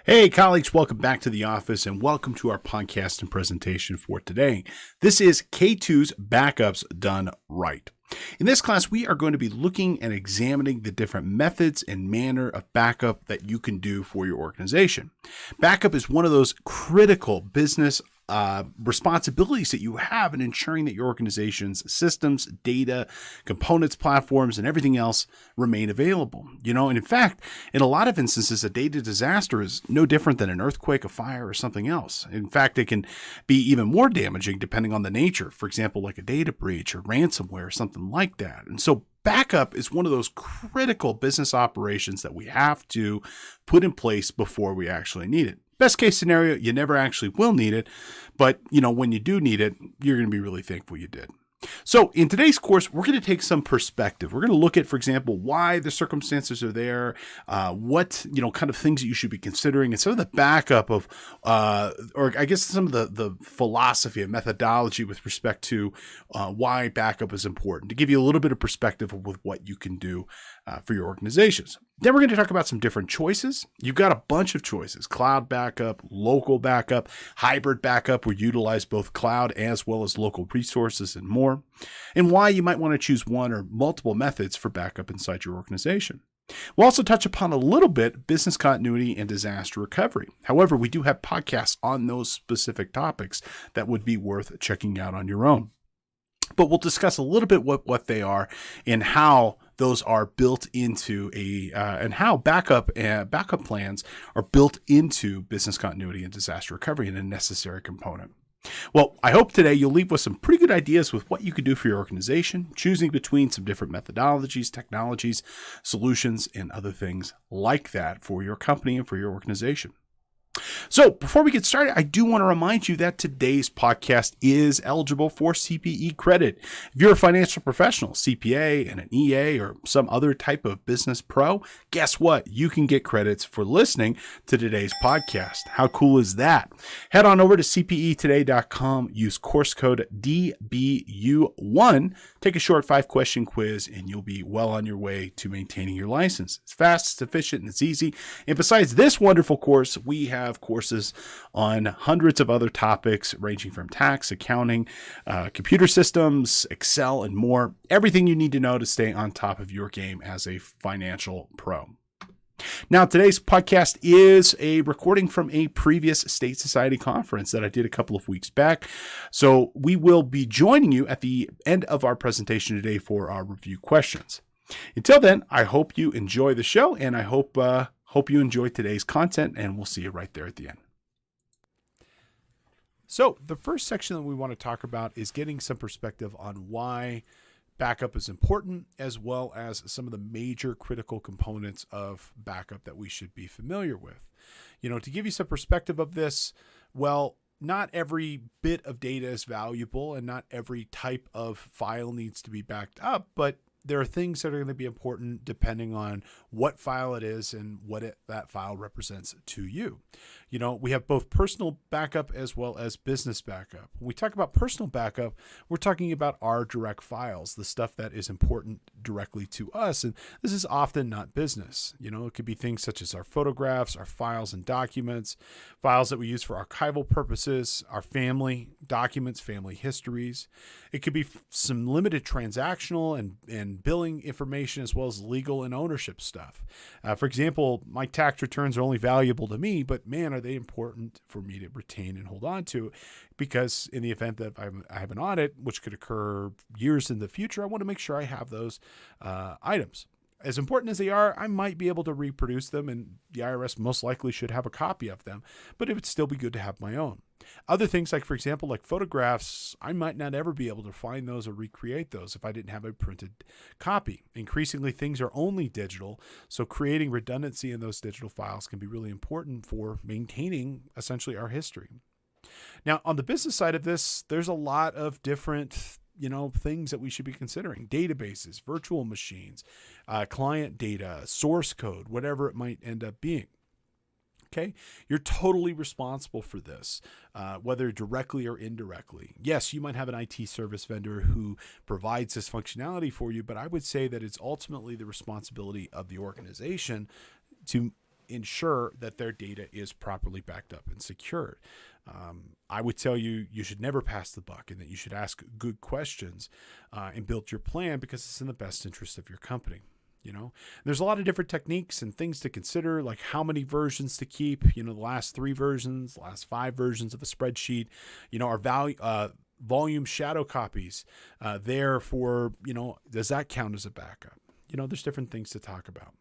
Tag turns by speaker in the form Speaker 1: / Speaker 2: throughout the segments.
Speaker 1: Hey, colleagues, welcome back to the office and welcome to our podcast and presentation for today. This is K2's Backups Done Right. In this class, we are going to be looking and examining the different methods and manner of backup that you can do for your organization. Backup is one of those critical business responsibilities that you have in ensuring that your organization's systems, data, components, platforms, and everything else remain available. And in fact, in a lot of instances, a data disaster is no different than an earthquake, a fire, or something else. In fact, it can be even more damaging depending on the nature. For example, like a data breach or ransomware or something like that. And so backup is one of those critical business operations that we have to put in place before we actually need it. Best case scenario, you never actually will need it, but when you do need it, you're going to be really thankful you did. So in today's course, we're going to take some perspective. We're going to look at, for example, why the circumstances are there, what, kind of things that you should be considering, and some of the backup of, or I guess some of the philosophy and methodology with respect to why backup is important, to give you a little bit of perspective with what you can do for your organizations. Then we're going to talk about some different choices. You've got a bunch of choices: cloud backup, local backup, hybrid backup, where you utilize both cloud as well as local resources and more, and why you might want to choose one or multiple methods for backup inside your organization. We'll also touch upon a little bit business continuity and disaster recovery. However, we do have podcasts on those specific topics that would be worth checking out on your own. But we'll discuss a little bit what they are and how those are built into and how backup plans are built into business continuity and disaster recovery and a necessary component. Well, I hope today you'll leave with some pretty good ideas with what you could do for your organization, choosing between some different methodologies, technologies, solutions, and other things like that for your company and for your organization. So before we get started, I do want to remind you that today's podcast is eligible for CPE credit. If you're a financial professional, CPA, and an EA, or some other type of business pro, guess what? You can get credits for listening to today's podcast. How cool is that? Head on over to cpetoday.com, use course code DBU1, take a short 5-question quiz, and you'll be well on your way to maintaining your license. It's fast, it's efficient, and it's easy. And besides this wonderful course, we have courses on hundreds of other topics ranging from tax, accounting, computer systems, Excel, and more. Everything you need to know to stay on top of your game as a financial pro. Now, today's podcast is a recording from a previous State Society conference that I did a couple of weeks back. So we will be joining you at the end of our presentation today for our review questions. Until then, I hope you enjoy the show, and I hope you enjoyed today's content, and we'll see you right there at the end. So the first section that we want to talk about is getting some perspective on why backup is important, as well as some of the major critical components of backup that we should be familiar with. To give you some perspective of this, well, not every bit of data is valuable and not every type of file needs to be backed up, but there are things that are going to be important depending on what file it is and what that file represents to you. We have both personal backup as well as business backup. When we talk about personal backup, we're talking about our direct files, the stuff that is important directly to us. And this is often not business. It could be things such as our photographs, our files and documents, files that we use for archival purposes, our family documents, family histories. It could be some limited transactional and billing information, as well as legal and ownership stuff. For example, my tax returns are only valuable to me, but man, are they important for me to retain and hold on to, because in the event that I have an audit, which could occur years in the future, I want to make sure I have those items. As important as they are, I might be able to reproduce them, and the IRS most likely should have a copy of them, but it would still be good to have my own. Other things, like for example, like photographs, I might not ever be able to find those or recreate those if I didn't have a printed copy. Increasingly, things are only digital, so creating redundancy in those digital files can be really important for maintaining essentially our history. Now, on the business side of this, there's a lot of different things that we should be considering: databases, virtual machines, client data, source code, whatever it might end up being. Okay, you're totally responsible for this, whether directly or indirectly. Yes, you might have an IT service vendor who provides this functionality for you, but I would say that it's ultimately the responsibility of the organization to ensure that their data is properly backed up and secured. I would tell you, you should never pass the buck and that you should ask good questions and build your plan because it's in the best interest of your company. There's a lot of different techniques and things to consider, like how many versions to keep, the last 3 versions, the last 5 versions of a spreadsheet, our volume shadow copies there for, does that count as a backup? There's different things to talk about.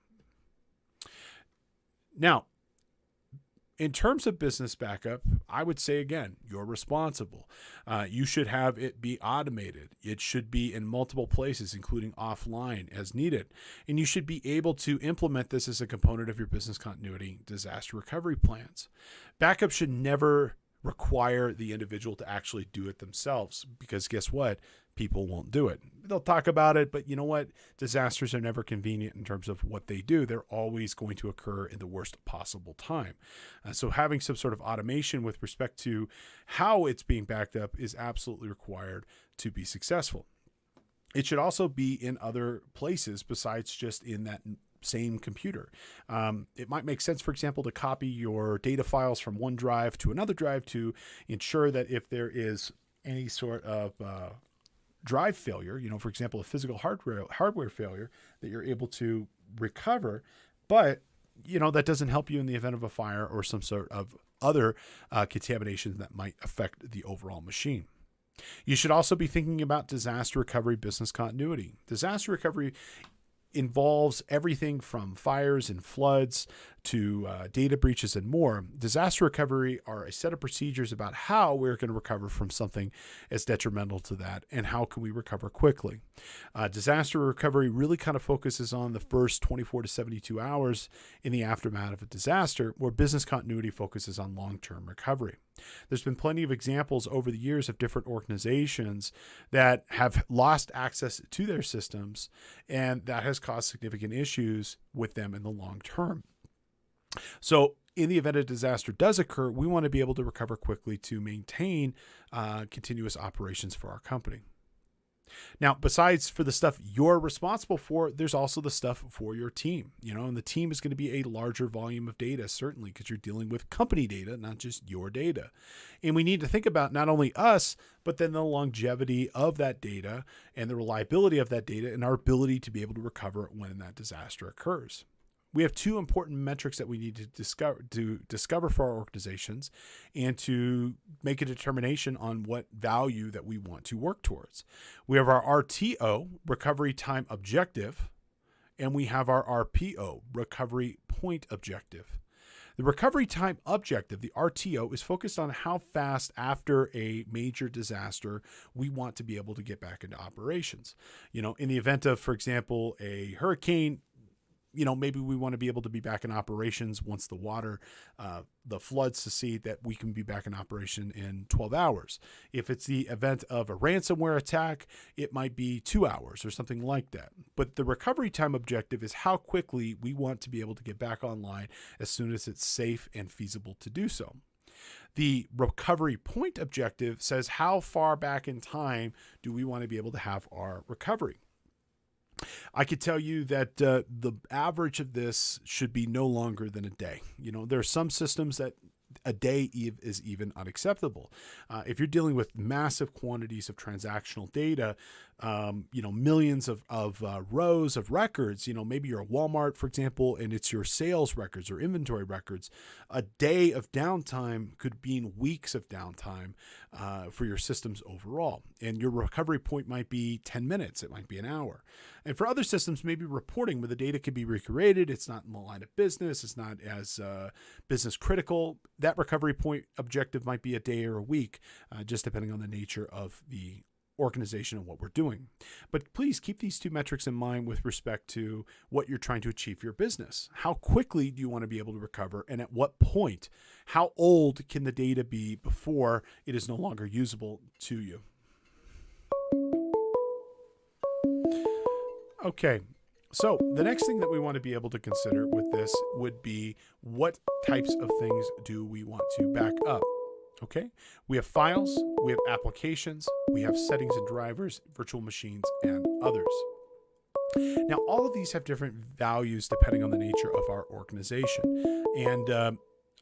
Speaker 1: Now, in terms of business backup, I would say, again, you're responsible. You should have it be automated. It should be in multiple places, including offline as needed. And you should be able to implement this as a component of your business continuity disaster recovery plans. Backup should never require the individual to actually do it themselves, because guess what? People won't do it. They'll talk about it, but you know what? Disasters are never convenient in terms of what they do. They're always going to occur in the worst possible time. So having some sort of automation with respect to how it's being backed up is absolutely required to be successful. It should also be in other places besides just in that same computer. It might make sense, for example, to copy your data files from one drive to another drive to ensure that if there is any sort of drive failure, for example, a physical hardware failure, that you're able to recover. But, that doesn't help you in the event of a fire or some sort of other contamination that might affect the overall machine. You should also be thinking about disaster recovery business continuity. Disaster recovery involves everything from fires and floods to data breaches and more. Disaster recovery are a set of procedures about how we're going to recover from something as detrimental to that and how can we recover quickly. Disaster recovery really kind of focuses on the first 24 to 72 hours in the aftermath of a disaster, where business continuity focuses on long-term recovery. There's been plenty of examples over the years of different organizations that have lost access to their systems, and that has caused significant issues with them in the long term. So in the event a disaster does occur, we want to be able to recover quickly to maintain continuous operations for our company. Now, besides for the stuff you're responsible for, there's also the stuff for your team, and the team is going to be a larger volume of data, certainly, because you're dealing with company data, not just your data. And we need to think about not only us, but then the longevity of that data and the reliability of that data and our ability to be able to recover when that disaster occurs. We have 2 important metrics that we need to discover for our organizations and to make a determination on what value that we want to work towards. We have our RTO, recovery time objective, and we have our RPO, recovery point objective. The recovery time objective, the RTO, is focused on how fast after a major disaster we want to be able to get back into operations. In the event of, for example, a hurricane, maybe we want to be able to be back in operations once the floods secede, that we can be back in operation in 12 hours. If it's the event of a ransomware attack, it might be 2 hours or something like that. But the recovery time objective is how quickly we want to be able to get back online as soon as it's safe and feasible to do so. The recovery point objective says how far back in time do we want to be able to have our recovery. I could tell you that the average of this should be no longer than a day. There are some systems that a day is even unacceptable. If you're dealing with massive quantities of transactional data, millions of rows of records, maybe you're a Walmart, for example, and it's your sales records or inventory records, a day of downtime could mean weeks of downtime for your systems overall. And your recovery point might be 10 minutes. It might be an hour. And for other systems, maybe reporting where the data can be recreated. It's not in the line of business. It's not as business critical. That recovery point objective might be a day or a week, just depending on the nature of the organization and what we're doing. But please keep these 2 metrics in mind with respect to what you're trying to achieve for your business. How quickly do you want to be able to recover, and at what point? How old can the data be before it is no longer usable to you? Okay, so the next thing that we want to be able to consider with this would be, what types of things do we want to back up? Okay, we have files, we have applications, we have settings and drivers, virtual machines, and others. Now, all of these have different values depending on the nature of our organization. And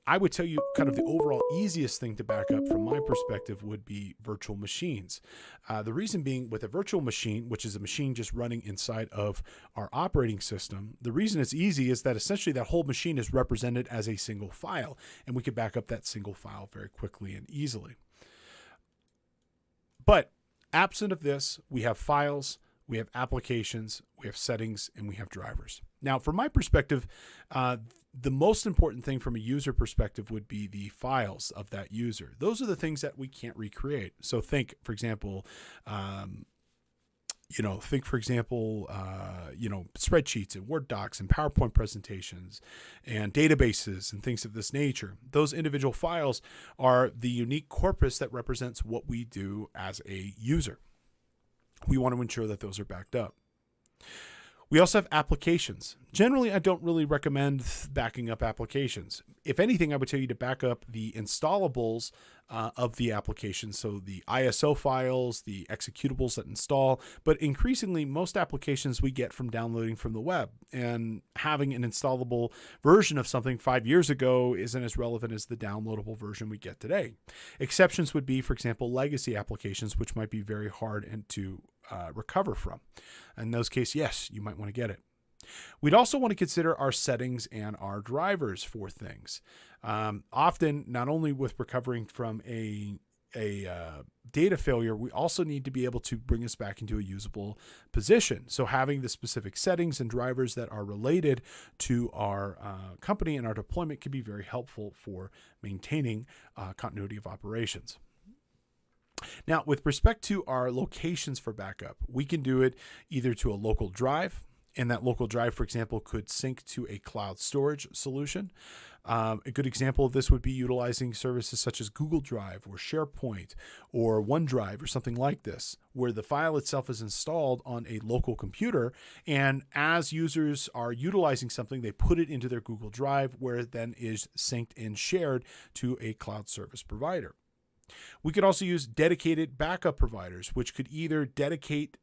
Speaker 1: I would tell you kind of the overall easiest thing to back up from my perspective would be virtual machines. The reason being, with a virtual machine, which is a machine just running inside of our operating system, the reason it's easy is that essentially that whole machine is represented as a single file, and we could back up that single file very quickly and easily. But absent of this, we have files, we have applications, we have settings, and we have drivers. Now, from my perspective, the most important thing from a user perspective would be the files of that user. Those are the things that we can't recreate. So think, for example, spreadsheets and Word docs and PowerPoint presentations and databases and things of this nature. Those individual files are the unique corpus that represents what we do as a user. We want to ensure that those are backed up. We also have applications. Generally, I don't really recommend backing up applications. If anything, I would tell you to back up the installables of the application. So the ISO files, the executables that install, but increasingly most applications we get from downloading from the web, and having an installable version of something 5 years ago isn't as relevant as the downloadable version we get today. Exceptions would be, for example, legacy applications, which might be very hard to recover from. In those cases, yes, you might want to get it. We'd also want to consider our settings and our drivers for things. Often, not only with recovering from a data failure, we also need to be able to bring us back into a usable position. So having the specific settings and drivers that are related to our company and our deployment can be very helpful for maintaining continuity of operations. Now, with respect to our locations for backup, we can do it either to a local drive, and that local drive, for example, could sync to a cloud storage solution. A good example of this would be utilizing services such as Google Drive or SharePoint or OneDrive or something like this, where the file itself is installed on a local computer, and as users are utilizing something, they put it into their Google Drive, where it then is synced and shared to a cloud service provider. We could also use dedicated backup providers, which could either dedicate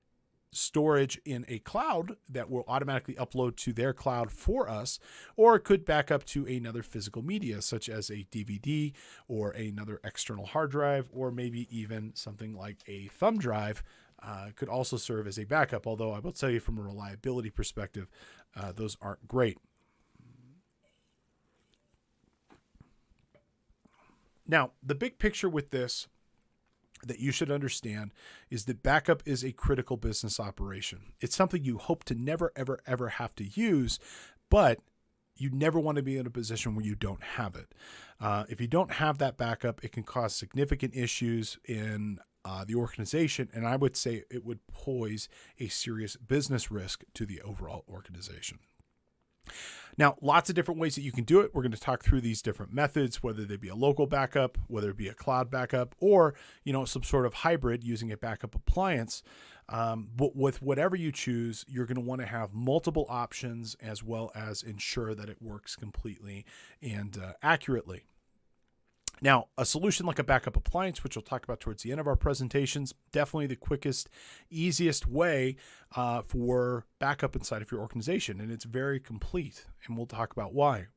Speaker 1: storage in a cloud that will automatically upload to their cloud for us, or it could back up to another physical media, such as a DVD or another external hard drive, or maybe even something like a thumb drive could also serve as a backup, although I will tell you from a reliability perspective, those aren't great. Now, the big picture with this that you should understand is that backup is a critical business operation. It's something you hope to never, ever, ever have to use, but you never want to be in a position where you don't have it. If you don't have that backup, it can cause significant issues in the organization, and I would say it would pose a serious business risk to the overall organization. Now, lots of different ways that you can do it. We're going to talk through these different methods, whether they be a local backup, whether it be a cloud backup, or some sort of hybrid using a backup appliance. But with whatever you choose, you're going to want to have multiple options as well as ensure that it works completely and accurately. Now, a solution like a backup appliance, which we'll talk about towards the end of our presentations, definitely the quickest, easiest way for backup inside of your organization, and it's very complete, and we'll talk about why.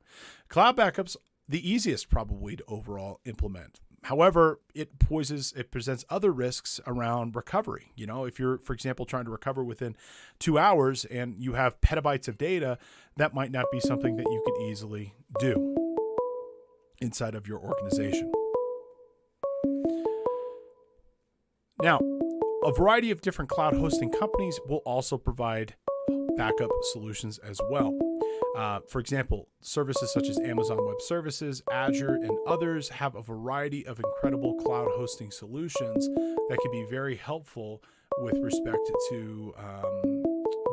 Speaker 1: Cloud backups, the easiest probably to overall implement. However, it presents other risks around recovery. If you're, for example, trying to recover within 2 hours and you have petabytes of data, that might not be something that you could easily do inside of your organization. Now, a variety of different cloud hosting companies will also provide backup solutions as well. For example, services such as Amazon Web Services, Azure, and others have a variety of incredible cloud hosting solutions that can be very helpful with respect to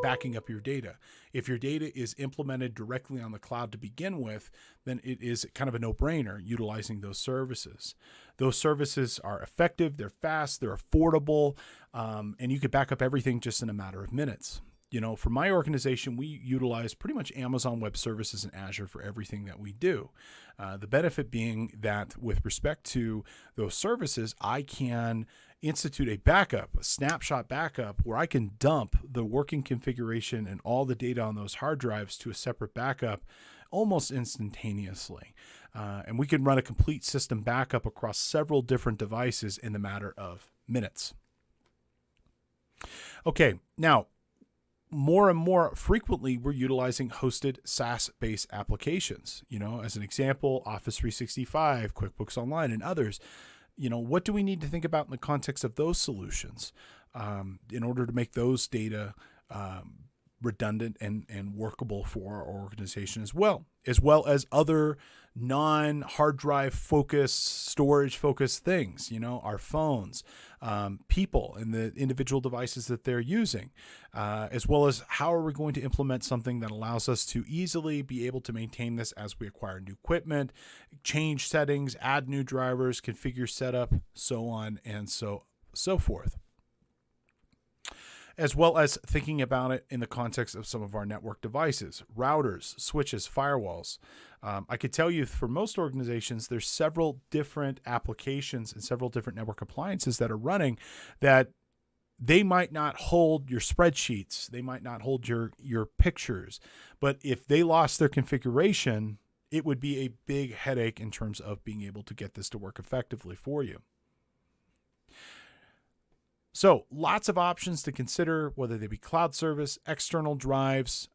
Speaker 1: backing up your data. If your data is implemented directly on the cloud to begin with, then it is kind of a no-brainer utilizing those services. Those services are effective, they're fast, they're affordable, and you can back up everything just in a matter of minutes. For my organization, we utilize pretty much Amazon Web Services and Azure for everything that we do. The benefit being that with respect to those services, I can institute a backup, a snapshot backup, where I can dump the working configuration and all the data on those hard drives to a separate backup almost instantaneously. And we can run a complete system backup across several different devices in the matter of minutes. Okay, now, more and more frequently, we're utilizing hosted SaaS-based applications. As an example, Office 365, QuickBooks Online, and others. What do we need to think about in the context of those solutions in order to make those data redundant and workable for our organization as well as other non-hard drive focused, storage focused things, our phones, people and the individual devices that they're using, as well as how are we going to implement something that allows us to easily be able to maintain this as we acquire new equipment, change settings, add new drivers, configure setup, so on and so forth. As well as thinking about it in the context of some of our network devices, routers, switches, firewalls. I could tell you for most organizations, there's several different applications and several different network appliances that are running that they might not hold your spreadsheets. They might not hold your pictures. But if they lost their configuration, it would be a big headache in terms of being able to get this to work effectively for you. So lots of options to consider, whether they be cloud service, external drives,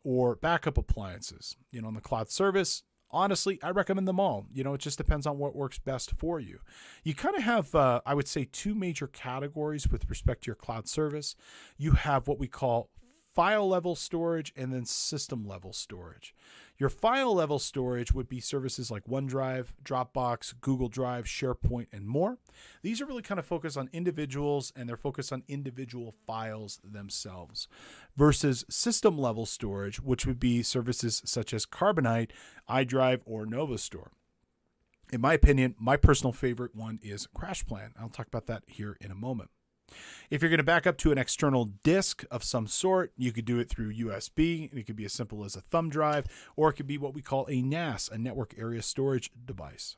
Speaker 1: or backup appliances. On the cloud service, honestly, I recommend them all. It just depends on what works best for you. You kind of have, I would say, two major categories with respect to your cloud service. You have what we call file level storage and then system level storage. Your file level storage would be services like OneDrive, Dropbox, Google Drive, SharePoint, and more. These are really kind of focused on individuals and they're focused on individual files themselves versus system level storage, which would be services such as Carbonite, iDrive, or NovaStore. In my opinion, my personal favorite one is CrashPlan. I'll talk about that here in a moment. If you're going to back up to an external disk of some sort, you could do it through USB, and it could be as simple as a thumb drive, or it could be what we call a NAS, a network area storage device.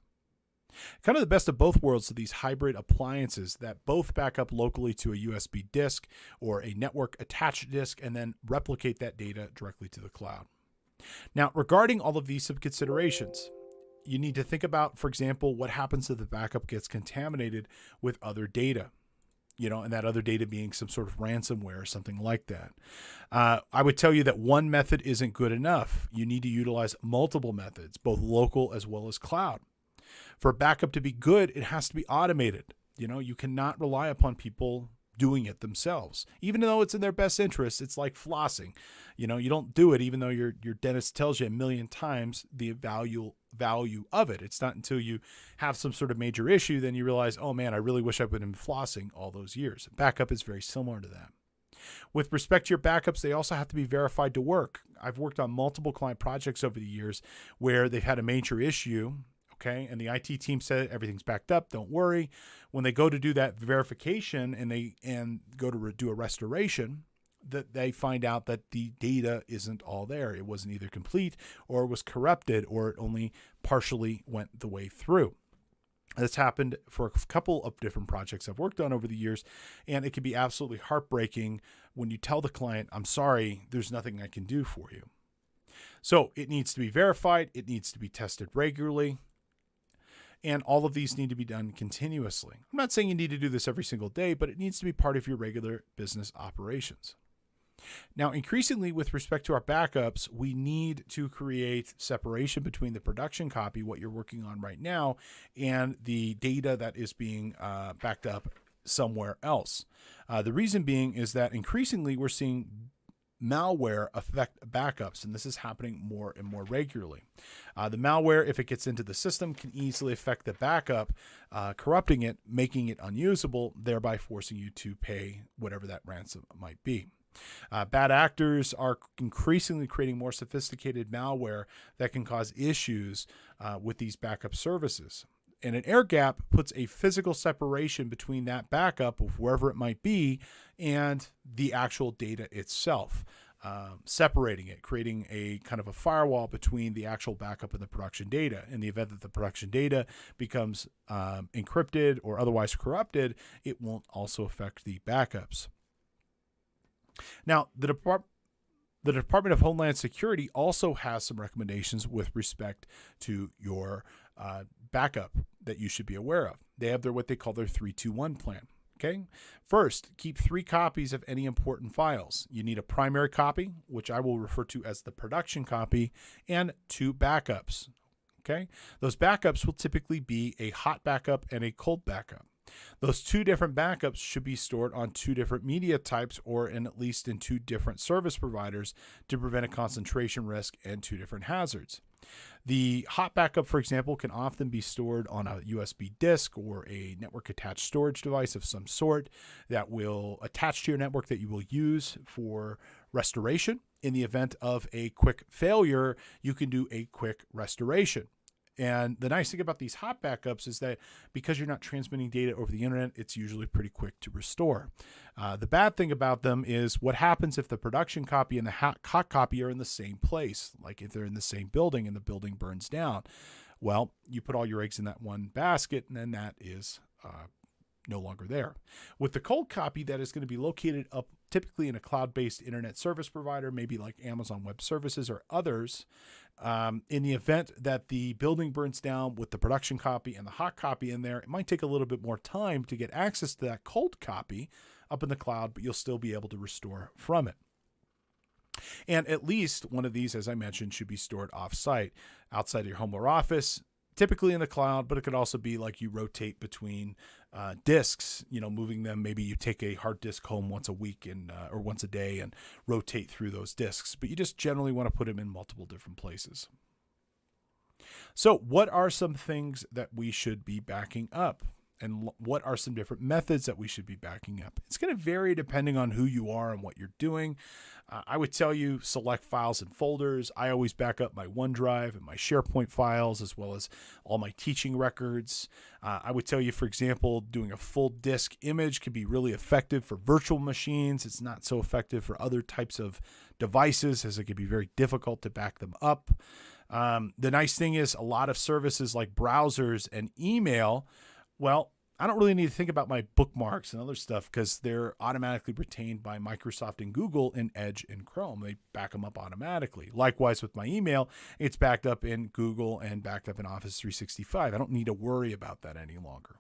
Speaker 1: Kind of the best of both worlds of these hybrid appliances that both back up locally to a USB disk or a network attached disk and then replicate that data directly to the cloud. Now, regarding all of these considerations, you need to think about, for example, what happens if the backup gets contaminated with other data. And that other data being some sort of ransomware or something like that. I would tell you that one method isn't good enough. You need to utilize multiple methods, both local as well as cloud. For backup to be good, it has to be automated. You cannot rely upon people doing it themselves. Even though it's in their best interest, it's like flossing. You don't do it even though your dentist tells you a million times the value of it. It's not until you have some sort of major issue then you realize, oh man, I really wish I'd been flossing all those years. Backup is very similar to that. With respect to your backups, they also have to be verified to work. I've worked on multiple client projects over the years where they've had a major issue. Okay. And the IT team said everything's backed up. Don't worry. When they go to do that verification and go to do a restoration, that they find out that the data isn't all there. It wasn't either complete or was corrupted or it only partially went the way through. This happened for a couple of different projects I've worked on over the years, and it can be absolutely heartbreaking when you tell the client, I'm sorry, there's nothing I can do for you. So it needs to be verified. It needs to be tested regularly. And all of these need to be done continuously. I'm not saying you need to do this every single day, but it needs to be part of your regular business operations. Now, increasingly with respect to our backups, we need to create separation between the production copy, what you're working on right now, and the data that is being backed up somewhere else. The reason being is that increasingly we're seeing malware affect backups, and this is happening more and more regularly. The malware, if it gets into the system, can easily affect the backup, corrupting it, making it unusable, thereby forcing you to pay whatever that ransom might be. Bad actors are increasingly creating more sophisticated malware that can cause issues with these backup services. And an air gap puts a physical separation between that backup of wherever it might be and the actual data itself, separating it, creating a kind of a firewall between the actual backup and the production data. In the event that the production data becomes encrypted or otherwise corrupted, it won't also affect the backups. Now, the Department of Homeland Security also has some recommendations with respect to your backup that you should be aware of. They have what they call their 3-2-1 plan. Okay. First, keep 3 copies of any important files. You need a primary copy, which I will refer to as the production copy, and 2 backups. Okay. Those backups will typically be a hot backup and a cold backup. Those 2 different backups should be stored on 2 different media types or at least in 2 different service providers to prevent a concentration risk and 2 different hazards. The hot backup, for example, can often be stored on a USB disk or a network attached storage device of some sort that will attach to your network that you will use for restoration. In the event of a quick failure, you can do a quick restoration. And the nice thing about these hot backups is that because you're not transmitting data over the internet, it's usually pretty quick to restore. The bad thing about them is what happens if the production copy and the hot copy are in the same place, like if they're in the same building and the building burns down. Well, you put all your eggs in that one basket, and then that is no longer there. With the cold copy, that is going to be located up typically in a cloud-based internet service provider, maybe like Amazon Web Services or others. In the event that the building burns down with the production copy and the hot copy in there, it might take a little bit more time to get access to that cold copy up in the cloud, but you'll still be able to restore from it. And at least one of these, as I mentioned, should be stored off-site, outside of your home or office, typically in the cloud, but it could also be like you rotate between disks, moving them. Maybe you take a hard disk home once a week or once a day and rotate through those disks, but you just generally want to put them in multiple different places. So what are some things that we should be backing up? And what are some different methods that we should be backing up? It's going to vary depending on who you are and what you're doing. I would tell you select files and folders. I always back up my OneDrive and my SharePoint files as well as all my teaching records. I would tell you, for example, doing a full disk image can be really effective for virtual machines. It's not so effective for other types of devices as it can be very difficult to back them up. The nice thing is a lot of services like browsers and email, well, I don't really need to think about my bookmarks and other stuff because they're automatically retained by Microsoft and Google in Edge and Chrome. They back them up automatically. Likewise with my email, it's backed up in Google and backed up in Office 365. I don't need to worry about that any longer.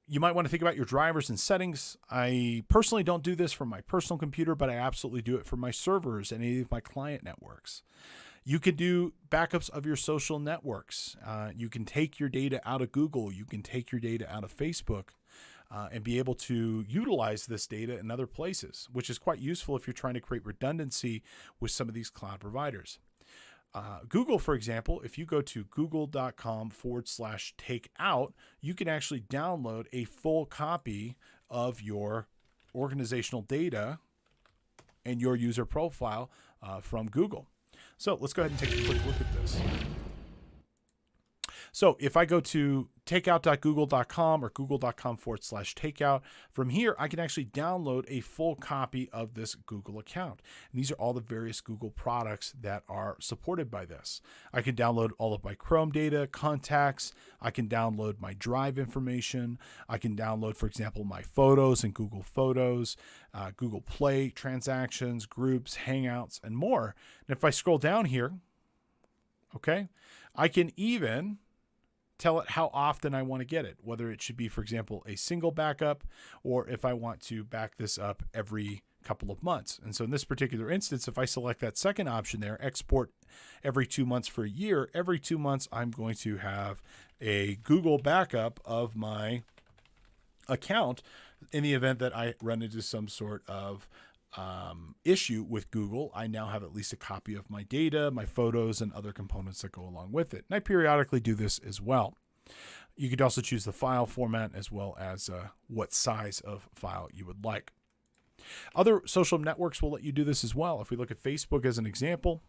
Speaker 1: You might want to think about your drivers and settings. I personally don't do this from my personal computer, but I absolutely do it for my servers and any of my client networks. You could do backups of your social networks. You can take your data out of Google. You can take your data out of Facebook and be able to utilize this data in other places, which is quite useful if you're trying to create redundancy with some of these cloud providers. Google, for example, if you go to google.com/takeout, you can actually download a full copy of your organizational data and your user profile from Google. So let's go ahead and take a quick look at this. So if I go to takeout.google.com or google.com/takeout, from here, I can actually download a full copy of this Google account. And these are all the various Google products that are supported by this. I can download all of my Chrome data, contacts. I can download my Drive information. I can download, for example, my photos and Google Photos, Google Play transactions, groups, Hangouts, and more. And if I scroll down here, okay, I can even tell it how often I want to get it, whether it should be, for example, a single backup, or if I want to back this up every couple of months. And so in this particular instance, if I select that second option there, export every 2 months for a year, every 2 months, I'm going to have a Google backup of my account in the event that I run into some sort of issue with Google. I now have at least a copy of my data, my photos, and other components that go along with it. And I periodically do this as well. You could also choose the file format as well as what size of file you would like. Other social networks will let you do this as well. If we look at Facebook as an example,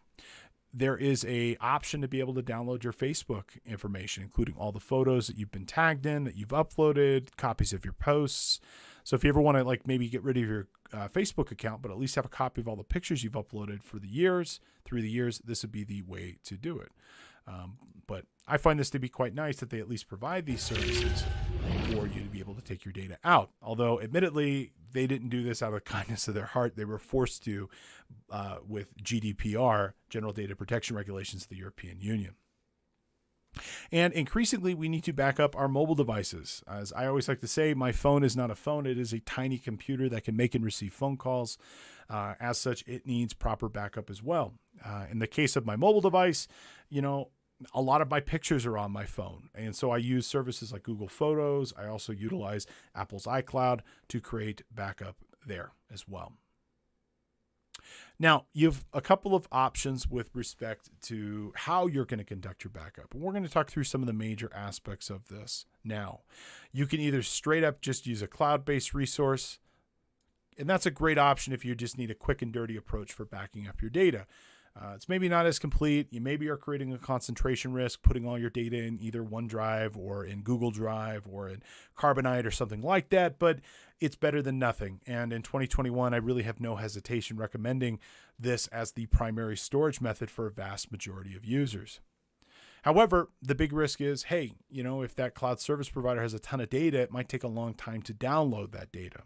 Speaker 1: there is a option to be able to download your Facebook information, including all the photos that you've been tagged in, that you've uploaded, copies of your posts. So if you ever want to like maybe get rid of your Facebook account, but at least have a copy of all the pictures you've uploaded through the years, this would be the way to do it. But I find this to be quite nice that they at least provide these services for you to be able to take your data out. Although, admittedly, they didn't do this out of the kindness of their heart. They were forced to with GDPR, General Data Protection Regulations of the European Union. And increasingly, we need to back up our mobile devices. As I always like to say, my phone is not a phone. It is a tiny computer that can make and receive phone calls. As such, it needs proper backup as well. In the case of my mobile device, a lot of my pictures are on my phone. And so I use services like Google Photos. I also utilize Apple's iCloud to create backup there as well. Now, you have a couple of options with respect to how you're going to conduct your backup. And we're going to talk through some of the major aspects of this now. You can either straight up just use a cloud-based resource, and that's a great option if you just need a quick and dirty approach for backing up your data. It's maybe not as complete. You maybe are creating a concentration risk, putting all your data in either OneDrive or in Google Drive or in Carbonite or something like that, but it's better than nothing. And in 2021, I really have no hesitation recommending this as the primary storage method for a vast majority of users. However, the big risk is, hey, if that cloud service provider has a ton of data, it might take a long time to download that data.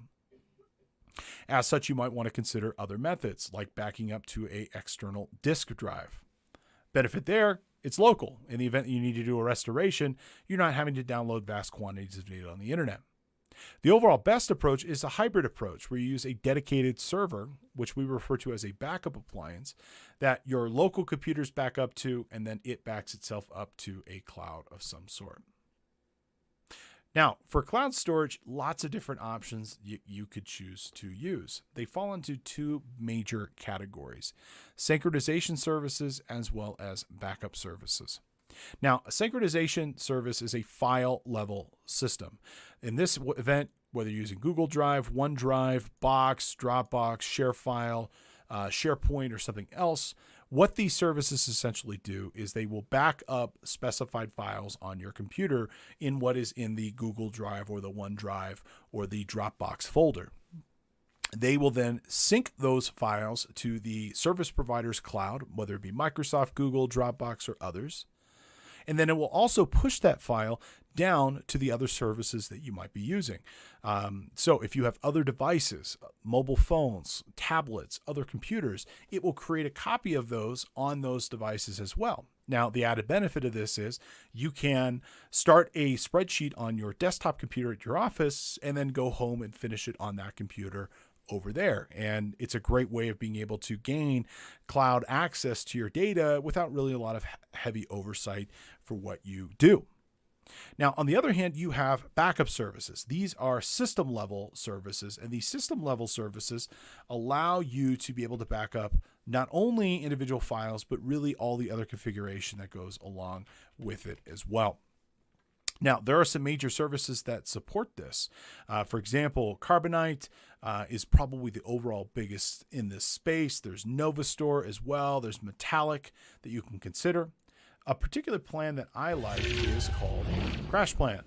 Speaker 1: As such, you might want to consider other methods like backing up to an external disk drive. Benefit there, it's local. In the event that you need to do a restoration, you're not having to download vast quantities of data on the internet. The overall best approach is a hybrid approach where you use a dedicated server, which we refer to as a backup appliance, that your local computers back up to, and then it backs itself up to a cloud of some sort. Now, for cloud storage, lots of different options you could choose to use. They fall into two major categories: synchronization services as well as backup services. Now, a synchronization service is a file level system. In this event, whether you're using Google Drive, OneDrive, Box, Dropbox, ShareFile, SharePoint, or something else, what these services essentially do is they will back up specified files on your computer in what is in the Google Drive or the OneDrive or the Dropbox folder. They will then sync those files to the service provider's cloud, whether it be Microsoft, Google, Dropbox, or others. And then it will also push that file down to the other services that you might be using. So if you have other devices, mobile phones, tablets, other computers, it will create a copy of those on those devices as well. Now, the added benefit of this is you can start a spreadsheet on your desktop computer at your office and then go home and finish it on that computer over there. And it's a great way of being able to gain cloud access to your data without really a lot of heavy oversight for what you do. Now, on the other hand, you have backup services. These are system level services, and these system level services allow you to be able to back up not only individual files, but really all the other configuration that goes along with it as well. Now, there are some major services that support this. For example, Carbonite is probably the overall biggest in this space. There's NovaStore as well. There's Metallic that you can consider. A particular plan that I like is called CrashPlan.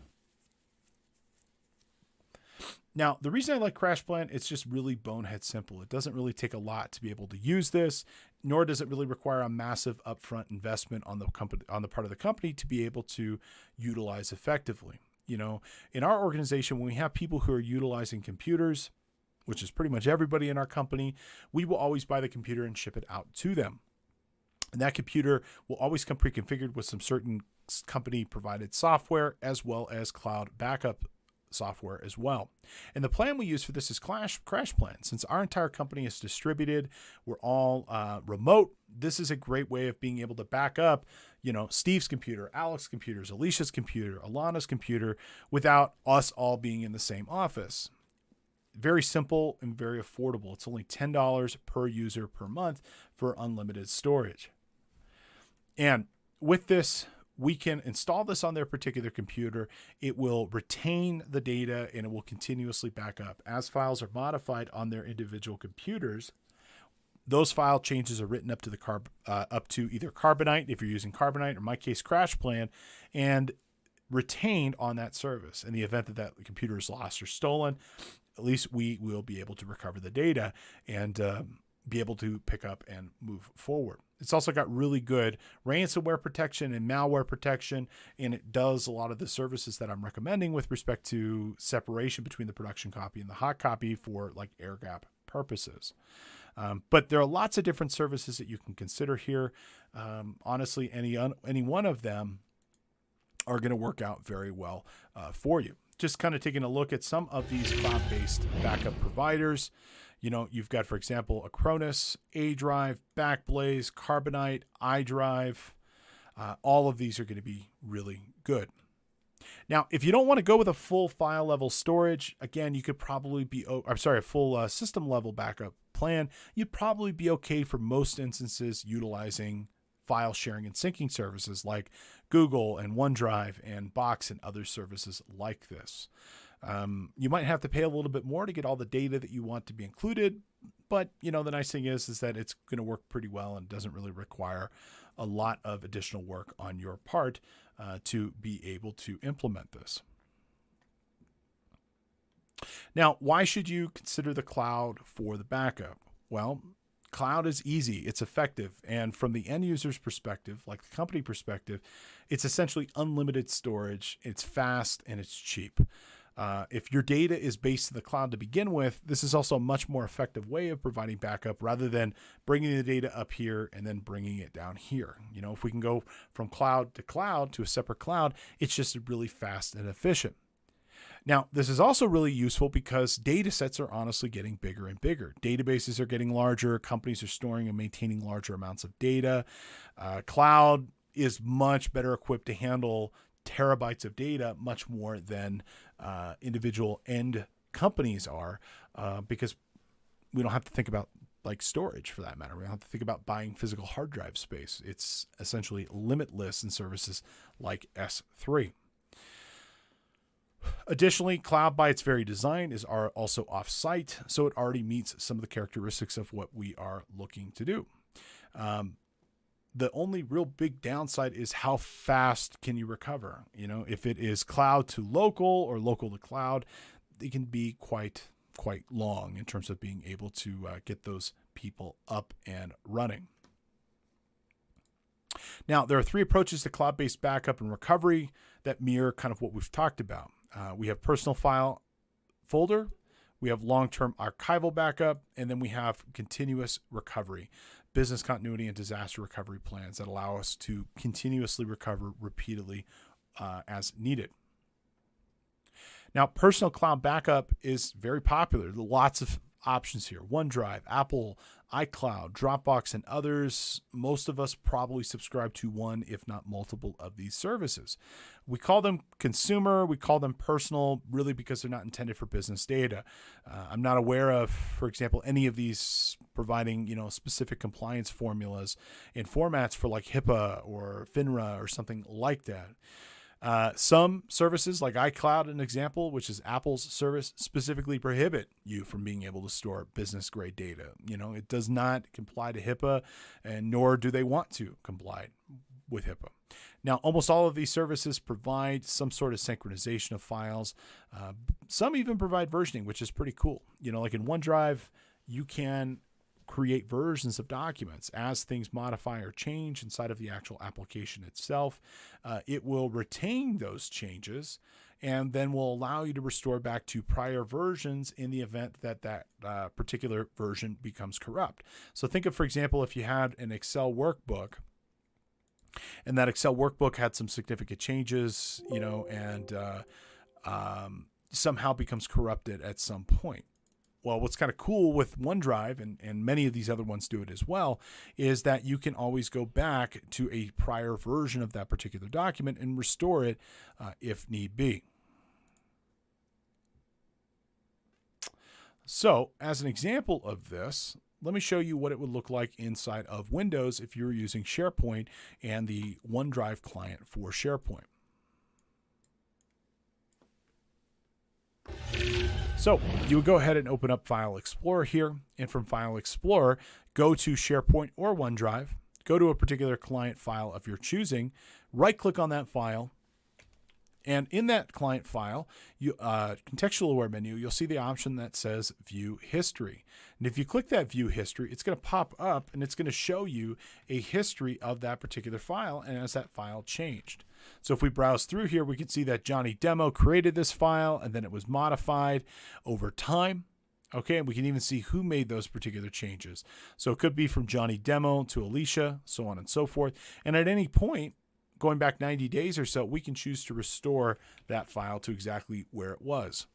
Speaker 1: Now, the reason I like CrashPlan, it's just really bonehead simple. It doesn't really take a lot to be able to use this, nor does it really require a massive upfront investment on the company, on the part of the company, to be able to utilize effectively. In our organization, when we have people who are utilizing computers, which is pretty much everybody in our company, we will always buy the computer and ship it out to them. And that computer will always come pre-configured with some certain company provided software as well as cloud backup software as well. And the plan we use for this is CrashPlan. Since our entire company is distributed, we're all remote, this is a great way of being able to back up, Steve's computer, Alex's computers, Alicia's computer, Alana's computer, without us all being in the same office. Very simple and very affordable. It's only $10 per user per month for unlimited storage. And with this, we can install this on their particular computer. It will retain the data and it will continuously back up. As files are modified on their individual computers, those file changes are written up to up to either Carbonite, if you're using Carbonite, or in my case, CrashPlan, and retained on that service. In the event that that computer is lost or stolen, at least we will be able to recover the data and be able to pick up and move forward. It's also got really good ransomware protection and malware protection, and it does a lot of the services that I'm recommending with respect to separation between the production copy and the hot copy for like air gap purposes. But there are lots of different services that you can consider here. Honestly, any one of them are going to work out very well for you. Just kind of taking a look at some of these cloud-based backup providers. You know, you've got, for example, Acronis, A Drive, Backblaze, Carbonite, iDrive. All of these are going to be really good. Now, if you don't want to go with a full file level storage, again, you could probably be, a full system level backup plan. You'd probably be okay for most instances utilizing file sharing and syncing services like Google and OneDrive and Box and other services like this. You might have to pay a little bit more to get all the data that you want to be included, but you know, the nice thing is that it's going to work pretty well and doesn't really require a lot of additional work on your part to be able to implement this. Now, why should you consider the cloud for the backup? Well, cloud is easy, it's effective, and from the end user's perspective, like the company perspective, it's essentially unlimited storage, it's fast, and it's cheap. If your data is based in the cloud to begin with, this is also a much more effective way of providing backup rather than bringing the data up here and then bringing it down here. You know, if we can go from cloud to a separate cloud, it's just really fast and efficient. Now, this is also really useful because data sets are honestly getting bigger and bigger. Databases are getting larger. Companies are storing and maintaining larger amounts of data. Cloud is much better equipped to handle terabytes of data, much more than individual end companies are, because we don't have to think about like storage for that matter. We don't have to think about buying physical hard drive space. It's essentially limitless in services like S3. Additionally, cloud by its very design is also off-site, so it already meets some of the characteristics of what we are looking to do. The only real big downside is how fast can you recover? You know, if it is cloud to local or local to cloud, it can be quite long in terms of being able to get those people up and running. Now, there are three approaches to cloud-based backup and recovery that mirror kind of what we've talked about. We have personal file folder, we have long-term archival backup, and then we have continuous recovery, business continuity and disaster recovery plans that allow us to continuously recover repeatedly as needed. Now, personal cloud backup is very popular. There are lots of options here. OneDrive, Apple, iCloud, Dropbox, and others. Most of us probably subscribe to one, if not multiple, of these services. We call them consumer, we call them personal, really because they're not intended for business data. I'm not aware of, for example, any of these providing, you know, specific compliance formulas and formats for like HIPAA or FINRA or something like that. Some services like iCloud, an example, which is Apple's service, specifically prohibit you from being able to store business grade data. You know, it does not comply to HIPAA, and nor do they want to comply with HIPAA. Now, almost all of these services provide some sort of synchronization of files. Some even provide versioning, which is pretty cool. You know, like in OneDrive, you can create versions of documents as things modify or change inside of the actual application itself. It will retain those changes and then will allow you to restore back to prior versions in the event that that particular version becomes corrupt. So think of, for example, if you had an Excel workbook and that Excel workbook had some significant changes, you know, and somehow becomes corrupted at some point. Well, what's kind of cool with OneDrive, and many of these other ones do it as well, is that you can always go back to a prior version of that particular document and restore it if need be. So, as an example of this, let me show you what it would look like inside of Windows if you were using SharePoint and the OneDrive client for SharePoint. So you would go ahead and open up File Explorer here, and from File Explorer, go to SharePoint or OneDrive, go to a particular client file of your choosing, right-click on that file, and in that client file, you contextual aware menu, you'll see the option that says View History. And if you click that View History, it's going to pop up and it's going to show you a history of that particular file and as that file changed. So if we browse through here, we can see that Johnny Demo created this file and then it was modified over time. Okay, and we can even see who made those particular changes. So it could be from Johnny Demo to Alicia, so on and so forth. And at any point, going back 90 days or so, we can choose to restore that file to exactly where it was.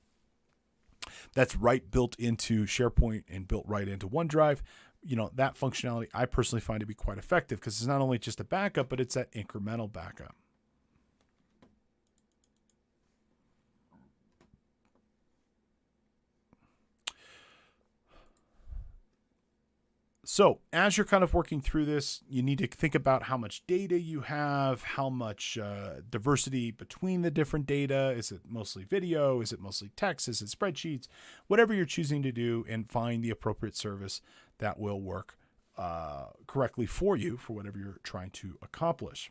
Speaker 1: That's right built into SharePoint and built right into OneDrive. You know, that functionality I personally find to be quite effective because it's not only just a backup, but it's that incremental backup. So as you're kind of working through this, you need to think about how much data you have, how much diversity between the different data. Is it mostly video? Is it mostly text? Is it spreadsheets? Whatever you're choosing to do, and find the appropriate service that will work correctly for you for whatever you're trying to accomplish.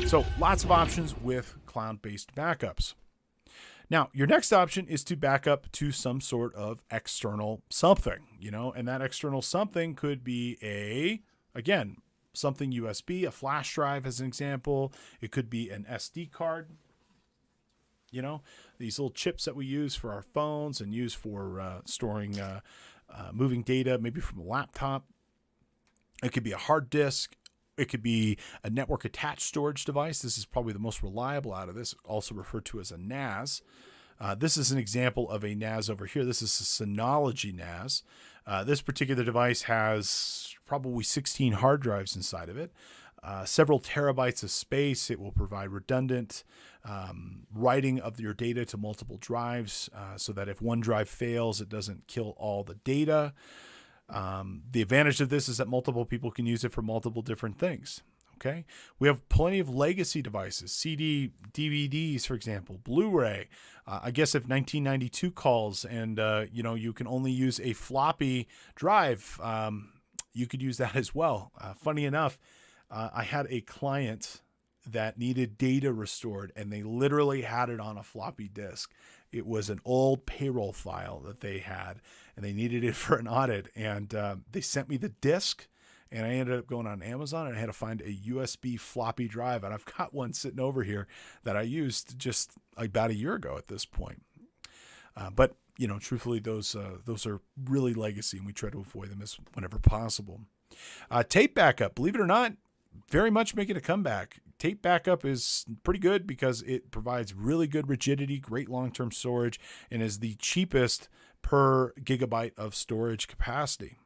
Speaker 1: So lots of options with cloud-based backups. Now, your next option is to back up to some sort of external something, you know, and that external something could be again, something USB, a flash drive as an example. It could be an SD card, you know, these little chips that we use for our phones and use for storing moving data, maybe from a laptop. It could be a hard disk. It could be a network attached storage device. This is probably the most reliable out of this, also referred to as a NAS. This is an example of a NAS over here. This is a Synology NAS. This particular device has probably 16 hard drives inside of it, several terabytes of space. It will provide redundant writing of your data to multiple drives so that if one drive fails, it doesn't kill all the data. The advantage of this is that multiple people can use it for multiple different things. Okay. We have plenty of legacy devices, CD, DVDs, for example, Blu-ray. I guess if 1992 calls and, you know, you can only use a floppy drive, you could use that as well. Funny enough, I had a client that needed data restored and they literally had it on a floppy disk. It was an old payroll file that they had and they needed it for an audit. And they sent me the disk and I ended up going on Amazon and I had to find a USB floppy drive. And I've got one sitting over here that I used just about a year ago at this point. But, you know, truthfully, those are really legacy and we try to avoid them as whenever possible. Tape backup, believe it or not, very much making a comeback. Tape backup is pretty good because it provides really good rigidity, great long-term storage, and is the cheapest per gigabyte of storage capacity.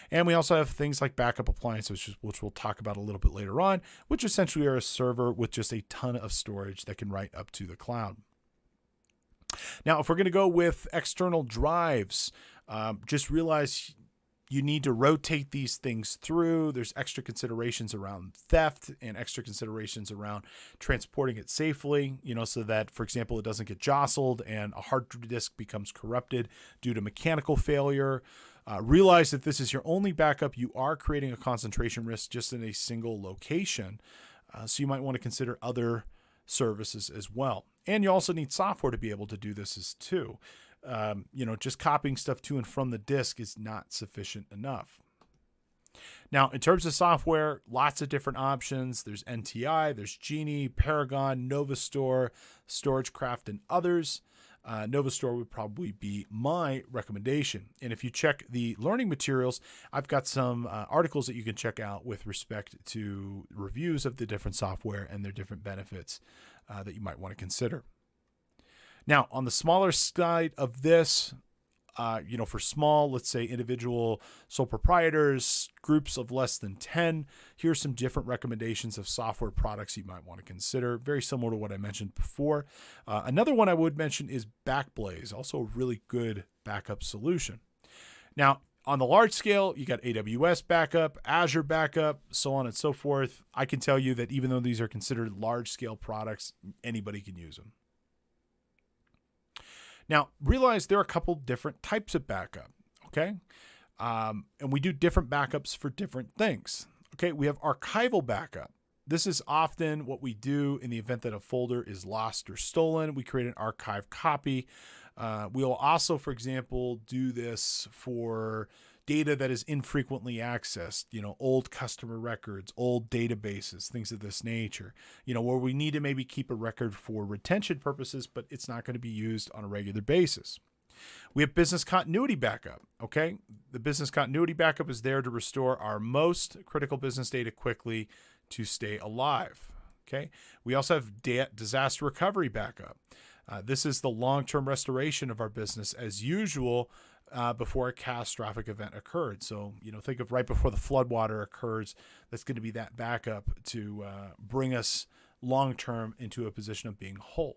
Speaker 1: And we also have things like backup appliances, which we'll talk about a little bit later on, which essentially are a server with just a ton of storage that can write up to the cloud. Now, if we're going to go with external drives, just realize you need to rotate these things through. There's extra considerations around theft and extra considerations around transporting it safely, you know, so that, for example, it doesn't get jostled and a hard disk becomes corrupted due to mechanical failure. Realize that this is your only backup. You are creating a concentration risk just in a single location. So you might want to consider other services as well. And you also need software to be able to do this as too. You know, just copying stuff to and from the disk is not sufficient enough. Now, in terms of software, lots of different options. There's NTI, there's Genie, Paragon, Novastore, StorageCraft, and others. Novastore would probably be my recommendation. And if you check the learning materials, I've got some articles that you can check out with respect to reviews of the different software and their different benefits that you might want to consider. Now, on the smaller side of this, you know, for small, let's say individual sole proprietors, groups of less than 10, here's some different recommendations of software products you might want to consider. Very similar to what I mentioned before. Another one I would mention is Backblaze, also a really good backup solution. Now, on the large scale, you got AWS backup, Azure backup, so on and so forth. I can tell you that even though these are considered large scale products, anybody can use them. Now, realize there are a couple different types of backup, okay? And we do different backups for different things. Okay, we have archival backup. This is often what we do in the event that a folder is lost or stolen. We create an archive copy. We'll also, for example, do this for data that is infrequently accessed, old customer records, old databases, things of this nature, where we need to maybe keep a record for retention purposes, but it's not going to be used on a regular basis. We have business continuity backup. Okay. The business continuity backup is there to restore our most critical business data quickly to stay alive. Okay. We also have disaster recovery backup. This is the long-term restoration of our business as usual before a catastrophic event occurred. So, think of right before the floodwater occurs, that's going to be that backup to bring us long-term into a position of being whole.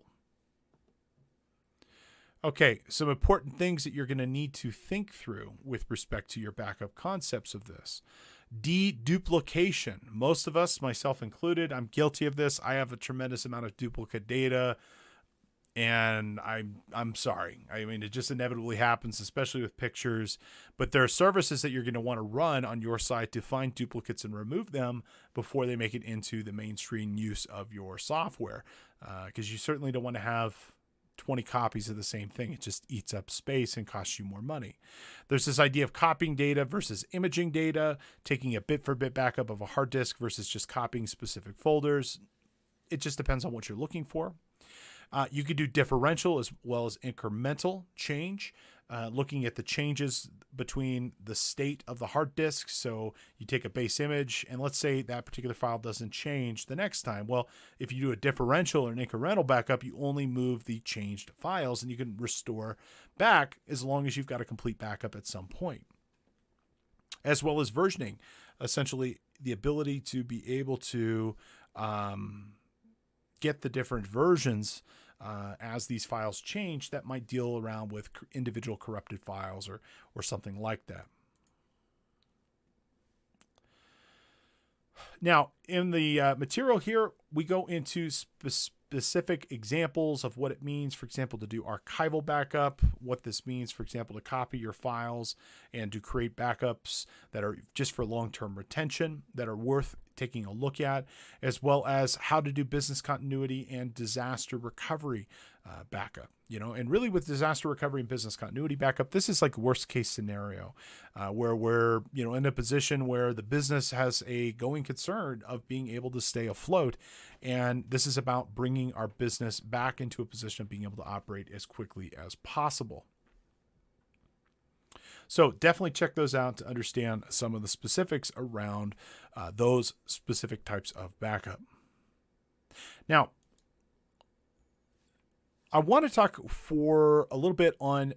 Speaker 1: Okay, some important things that you're going to need to think through with respect to your backup concepts of this. Deduplication. Most of us, myself included, I'm guilty of this. I have a tremendous amount of duplicate data, and I'm sorry. I mean, it just inevitably happens, especially with pictures. But there are services that you're going to want to run on your side to find duplicates and remove them before they make it into the mainstream use of your software, because you certainly don't want to have 20 copies of the same thing. It just eats up space and costs you more money. There's this idea of copying data versus imaging data, taking a bit for bit backup of a hard disk versus just copying specific folders. It just depends on what you're looking for. You could do differential as well as incremental change, looking at the changes between the state of the hard disk. So you take a base image and let's say that particular file doesn't change the next time. Well, if you do a differential or an incremental backup, you only move the changed files and you can restore back as long as you've got a complete backup at some point. As well as versioning, essentially the ability to be able to get the different versions as these files change that might deal around with individual corrupted files or something like that. Now, in the material here, we go into specific examples of what it means, for example, to do archival backup, what this means, for example, to copy your files and to create backups that are just for long-term retention that are worth taking a look at, as well as how to do business continuity and disaster recovery backup. And really with disaster recovery and business continuity backup, this is like worst case scenario where we're, in a position where the business has a going concern of being able to stay afloat. And this is about bringing our business back into a position of being able to operate as quickly as possible. So definitely check those out to understand some of the specifics around those specific types of backup. Now, I want to talk for a little bit on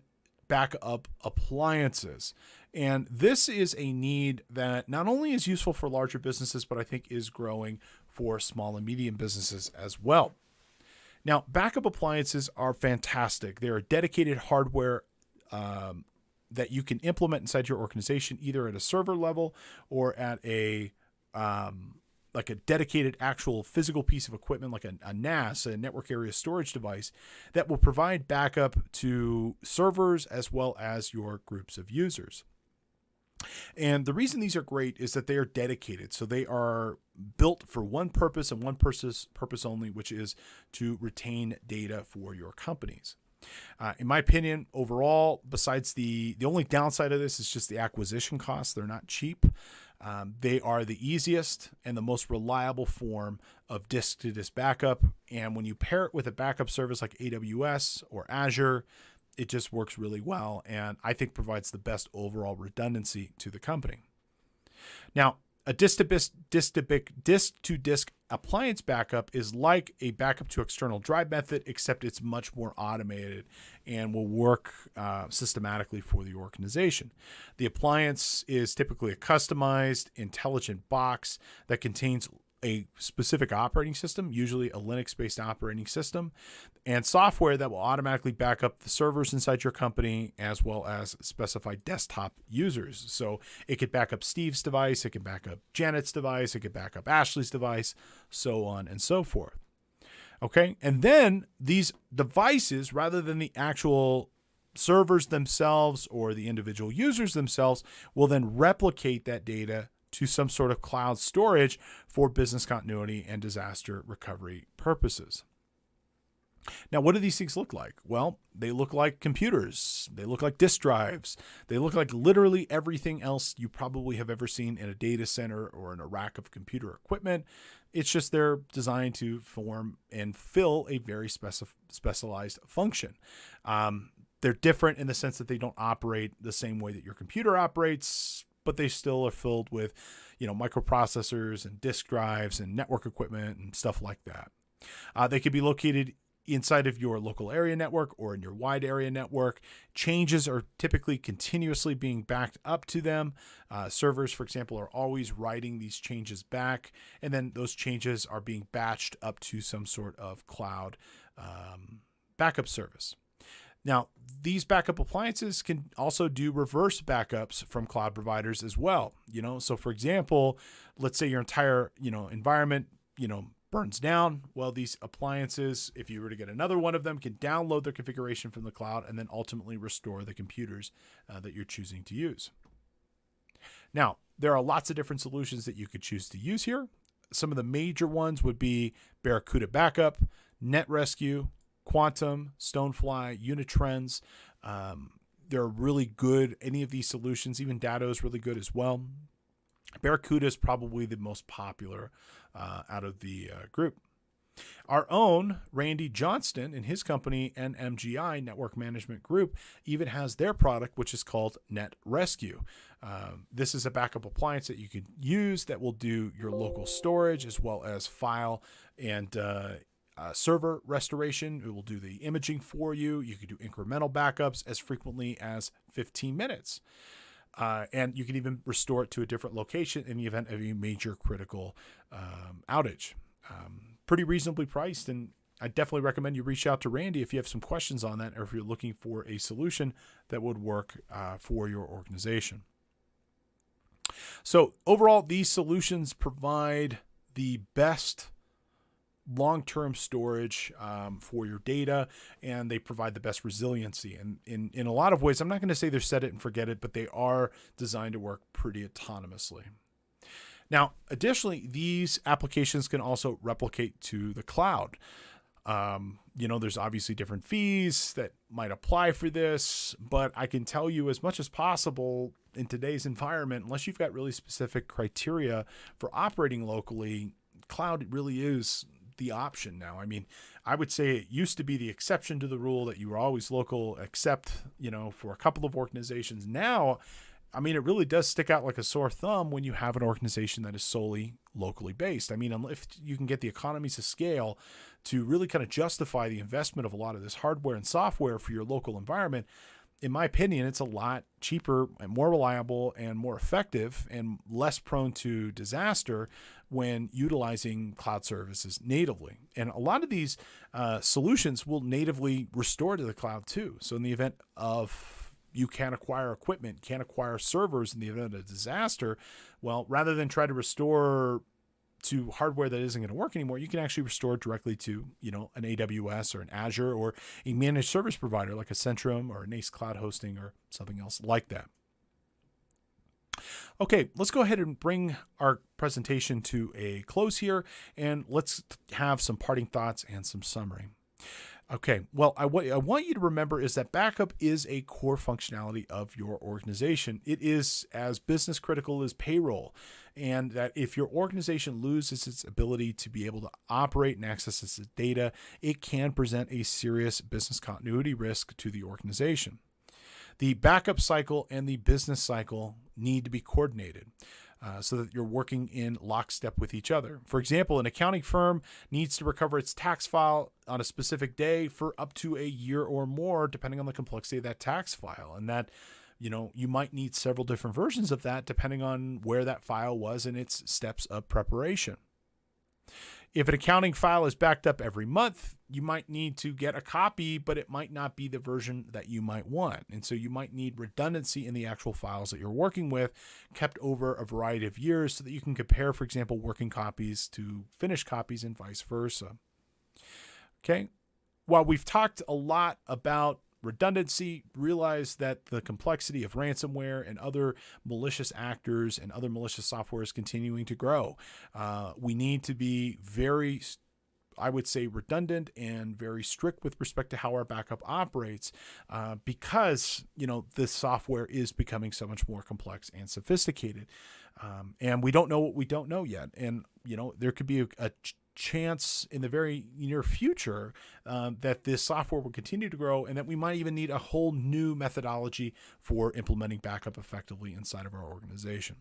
Speaker 1: backup appliances. And this is a need that not only is useful for larger businesses, but I think is growing for small and medium businesses as well. Now, backup appliances are fantastic. They're a dedicated hardware that you can implement inside your organization, either at a server level or at a like a dedicated actual physical piece of equipment, like a NAS, a network area storage device, that will provide backup to servers as well as your groups of users. And the reason these are great is that they are dedicated. So they are built for one purpose and one purpose only, which is to retain data for your companies. In my opinion, overall, besides the only downside of this is just the acquisition costs. They're not cheap. They are the easiest and the most reliable form of disk-to-disk backup. And when you pair it with a backup service like AWS or Azure, it just works really well and I think provides the best overall redundancy to the company. Now, a disk-to-disk appliance backup is like a backup to external drive method, except it's much more automated and will work systematically for the organization. The appliance is typically a customized, intelligent box that contains a specific operating system, usually a Linux-based operating system, and software that will automatically back up the servers inside your company as well as specified desktop users. So it could back up Steve's device, it could back up Janet's device, it could back up Ashley's device, so on and so forth. Okay. And then these devices, rather than the actual servers themselves or the individual users themselves, will then replicate that data to some sort of cloud storage for business continuity and disaster recovery purposes. Now, what do these things look like? Well, they look like computers. They look like disk drives. They look like literally everything else you probably have ever seen in a data center or in a rack of computer equipment. It's just they're designed to form and fill a very specialized function. They're different in the sense that they don't operate the same way that your computer operates, but they still are filled with, microprocessors and disk drives and network equipment and stuff like that. They could be located inside of your local area network or in your wide area network. Changes are typically continuously being backed up to them. Servers, for example, are always writing these changes back, and then those changes are being batched up to some sort of cloud backup service. Now, these backup appliances can also do reverse backups from cloud providers as well. So for example, let's say your entire, environment, burns down. Well, these appliances, if you were to get another one of them, can download their configuration from the cloud and then ultimately restore the computers that you're choosing to use. Now, there are lots of different solutions that you could choose to use here. Some of the major ones would be Barracuda Backup, NetRescue, Quantum, Stonefly, Unitrends. They're really good. Any of these solutions, even Datto is really good as well. Barracuda is probably the most popular out of the group. Our own Randy Johnston and his company NMGI Network Management Group even has their product, which is called NetRescue. This is a backup appliance that you can use that will do your local storage as well as file and server restoration. It will do the imaging for you. You can do incremental backups as frequently as 15 minutes. And you can even restore it to a different location in the event of a major critical outage. Pretty reasonably priced, and I definitely recommend you reach out to Randy if you have some questions on that or if you're looking for a solution that would work for your organization. So overall, these solutions provide the best long-term storage for your data, and they provide the best resiliency. And in a lot of ways, I'm not going to say they're set it and forget it, but they are designed to work pretty autonomously. Now, additionally, these applications can also replicate to the cloud. There's obviously different fees that might apply for this, but I can tell you as much as possible in today's environment, unless you've got really specific criteria for operating locally, cloud really is the option now. I mean, I would say it used to be the exception to the rule that you were always local, except, for a couple of organizations. Now, I mean, it really does stick out like a sore thumb when you have an organization that is solely locally based. I mean, if you can get the economies of scale to really kind of justify the investment of a lot of this hardware and software for your local environment, in my opinion, it's a lot cheaper and more reliable and more effective and less prone to disaster when utilizing cloud services natively. And a lot of these solutions will natively restore to the cloud too. So in the event of you can't acquire equipment, can't acquire servers in the event of a disaster, well, rather than try to restore to hardware that isn't going to work anymore, you can actually restore it directly to, an AWS or an Azure or a managed service provider like a Centrum or a NACE Cloud Hosting or something else like that. Okay, let's go ahead and bring our presentation to a close here, and let's have some parting thoughts and some summary. Okay, well, I want you to remember is that backup is a core functionality of your organization. It is as business critical as payroll, and that if your organization loses its ability to be able to operate and access its data, it can present a serious business continuity risk to the organization. The backup cycle and the business cycle need to be coordinated. So that you're working in lockstep with each other. For example, an accounting firm needs to recover its tax file on a specific day for up to a year or more, depending on the complexity of that tax file. And that, you might need several different versions of that depending on where that file was in its steps of preparation. If an accounting file is backed up every month, you might need to get a copy, but it might not be the version that you might want. And so you might need redundancy in the actual files that you're working with, kept over a variety of years so that you can compare, for example, working copies to finished copies and vice versa. Okay. While we've talked a lot about redundancy, realize that the complexity of ransomware and other malicious actors and other malicious software is continuing to grow. We need to be very, I would say, redundant and very strict with respect to how our backup operates, because this software is becoming so much more complex and sophisticated, and we don't know what we don't know yet. And there could be a chance in the very near future that this software will continue to grow, and that we might even need a whole new methodology for implementing backup effectively inside of our organization.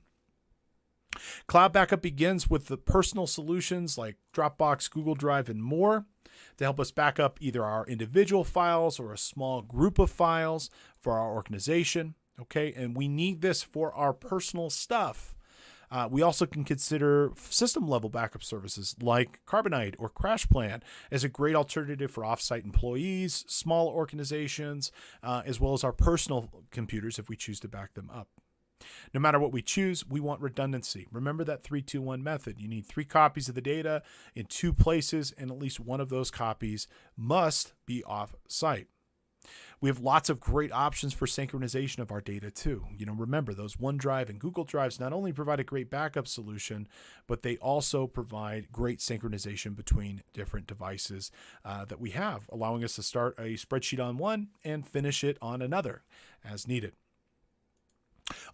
Speaker 1: Cloud backup begins with the personal solutions like Dropbox, Google Drive, and more to help us back up either our individual files or a small group of files for our organization. Okay, and we need this for our personal stuff. We also can consider system-level backup services like Carbonite or CrashPlan as a great alternative for offsite employees, small organizations, as well as our personal computers if we choose to back them up. No matter what we choose, we want redundancy. Remember that 3-2-1 method. You need 3 copies of the data in 2 places, and at least one of those copies must be off-site. We have lots of great options for synchronization of our data too. Remember, those OneDrive and Google Drives not only provide a great backup solution, but they also provide great synchronization between different devices that we have, allowing us to start a spreadsheet on one and finish it on another as needed.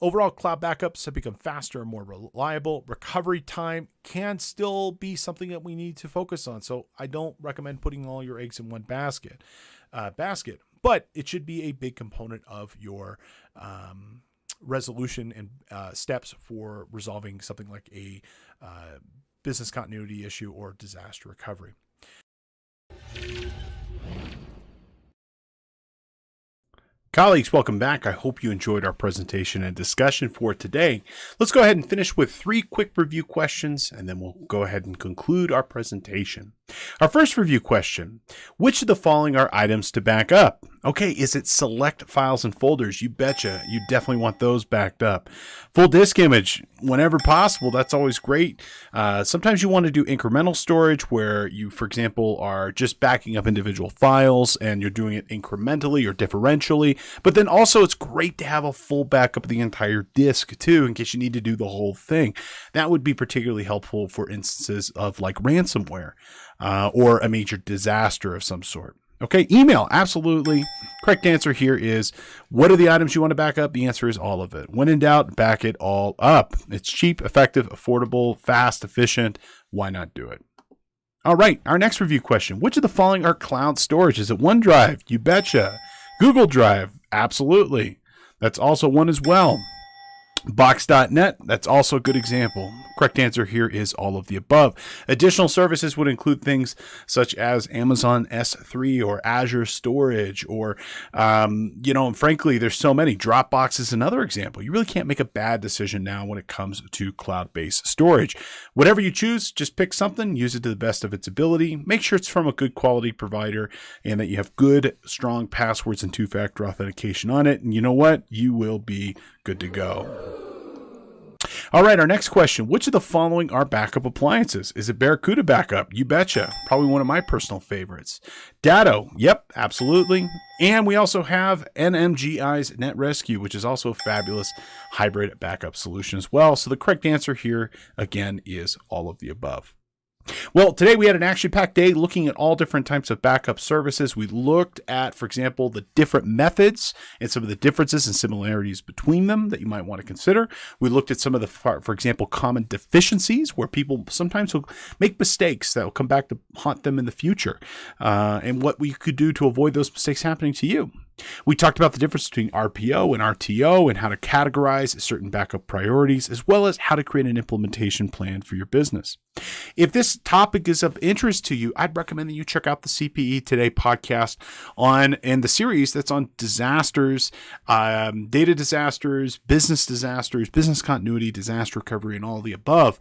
Speaker 1: Overall, cloud backups have become faster and more reliable. Recovery time can still be something that we need to focus on. So I don't recommend putting all your eggs in one basket, but it should be a big component of your resolution and steps for resolving something like a business continuity issue or disaster recovery. Colleagues, welcome back. I hope you enjoyed our presentation and discussion for today. Let's go ahead and finish with 3 quick review questions, and then we'll go ahead and conclude our presentation. Our first review question: which of the following are items to back up? Okay, is it select files and folders? You betcha. You definitely want those backed up. Full disk image, whenever possible. That's always great. Sometimes you want to do incremental storage where you, for example, are just backing up individual files and you're doing it incrementally or differentially. But then also it's great to have a full backup of the entire disk too, in case you need to do the whole thing. That would be particularly helpful for instances of like ransomware or a major disaster of some sort. Okay, email, absolutely. Correct answer here is, what are the items you want to back up? The answer is all of it. When in doubt, back it all up. It's cheap, effective, affordable, fast, efficient. Why not do it? All right, our next review question: which of the following are cloud storage? Is it OneDrive? You betcha. Google Drive? Absolutely. That's also one as well. Box.net, that's also a good example. Correct answer here is all of the above. Additional services would include things such as Amazon S3 or Azure Storage or, and frankly, there's so many. Dropbox is another example. You really can't make a bad decision now when it comes to cloud-based storage. Whatever you choose, just pick something, use it to the best of its ability. Make sure it's from a good quality provider and that you have good, strong passwords and 2-factor authentication on it. And you know what? You will be good to go. All right, our next question: which of the following are backup appliances? Is it Barracuda Backup? You betcha. Probably one of my personal favorites. Datto? Yep, absolutely. And we also have NMGI's NetRescue, which is also a fabulous hybrid backup solution as well. So the correct answer here, again, is all of the above. Well, today we had an action-packed day looking at all different types of backup services. We looked at, for example, the different methods and some of the differences and similarities between them that you might want to consider. We looked at some of the, for example, common deficiencies where people sometimes will make mistakes that will come back to haunt them in the future, and what we could do to avoid those mistakes happening to you. We talked about the difference between RPO and RTO and how to categorize certain backup priorities, as well as how to create an implementation plan for your business. If this topic is of interest to you, I'd recommend that you check out the CPE Today podcast and the series that's on disasters, data disasters, business continuity, disaster recovery, and all the above,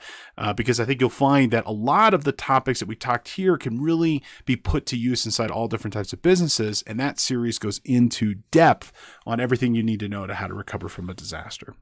Speaker 1: because I think you'll find that a lot of the topics that we talked here can really be put to use inside all different types of businesses, and that series goes into depth on everything you need to know to how to recover from a disaster.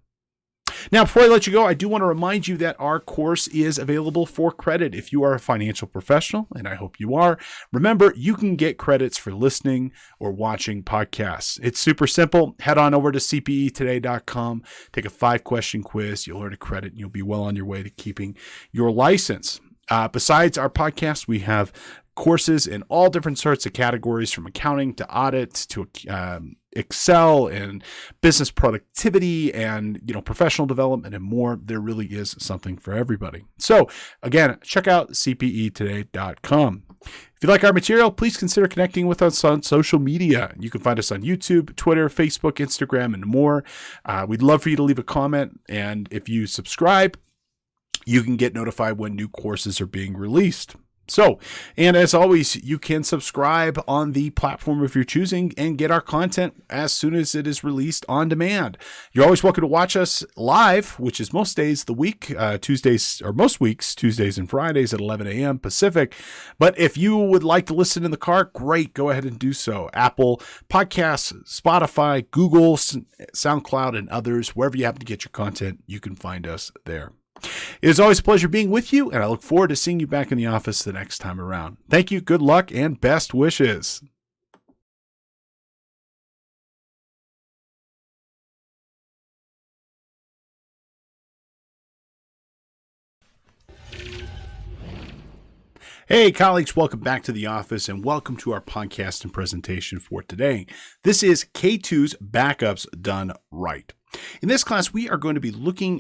Speaker 1: Now, before I let you go, I do want to remind you that our course is available for credit if you are a financial professional, and I hope you are. Remember, you can get credits for listening or watching podcasts. It's super simple. Head on over to cpetoday.com, take a 5-question quiz. You'll earn a credit, and you'll be well on your way to keeping your license. Besides our podcast, we have courses in all different sorts of categories, from accounting to audit to Excel and business productivity and professional development and more. There really is something for everybody. So again, check out cpetoday.com. If you like our material, please consider connecting with us on social media. You can find us on YouTube, Twitter, Facebook, Instagram, and more. We'd love for you to leave a comment, and if you subscribe, you can get notified when new courses are being released. So, and as always, you can subscribe on the platform of your choosing and get our content as soon as it is released on demand. You're always welcome to watch us live, which is most days of the week, Tuesdays, or most weeks, Tuesdays and Fridays at 11 a.m. Pacific. But if you would like to listen in the car, great, go ahead and do so. Apple Podcasts, Spotify, Google, SoundCloud, and others, wherever you happen to get your content, you can find us there. It is always a pleasure being with you, and I look forward to seeing you back in the office the next time around. Thank you, good luck, and best wishes. Hey, colleagues, welcome back to the office, and welcome to our podcast and presentation for today. This is K2's Backups Done Right. In this class, we are going to be looking